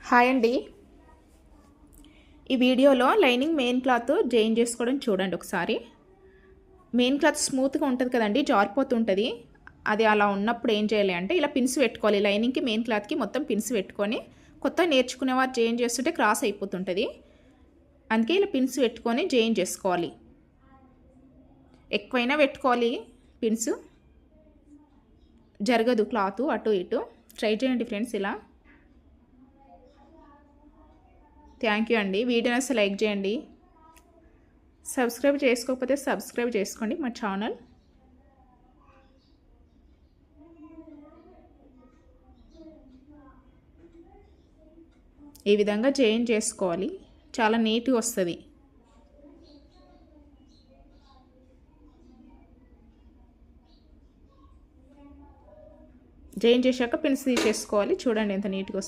Hi అండి. ఈ వీడియోలో లైనింగ్ మెయిన్ క్లాత్ జాయిన్ చేసుకోవడం చూడండి ఒకసారి. మెయిన్ క్లాత్ స్మూత్గా ఉంటుంది కదండి, జారిపోతుంటుంది. అది అలా ఉన్నప్పుడు ఏం చేయాలి అంటే ఇలా పిన్స్ పెట్టుకోవాలి. లైనింగ్కి మెయిన్ క్లాత్కి మొత్తం పిన్స్ పెట్టుకొని, కొత్త నేర్చుకునేవారు జాయిన్ చేస్తుంటే క్రాస్ అయిపోతుంటుంది. అందుకే ఇలా పిన్స్ పెట్టుకొని జాయిన్ చేసుకోవాలి. ఎక్కువైనా పెట్టుకోవాలి పిన్స్, జరగదు క్లాత్ అటు ఇటు. ట్రై చేయండి ఫ్రెండ్స్ ఇలా. థ్యాంక్ యూ అండి. వీడియోని అసలు లైక్ చేయండి. సబ్స్క్రైబ్ చేసుకోకపోతే సబ్స్క్రైబ్ చేసుకోండి మా ఛానల్. ఈ విధంగా జాయిన్ చేసుకోవాలి, చాలా నీట్గా వస్తుంది. జాయిన్ చేశాక పిన్స్ తీసేసుకోవాలి. చూడండి ఎంత నీట్గా వస్తుంది.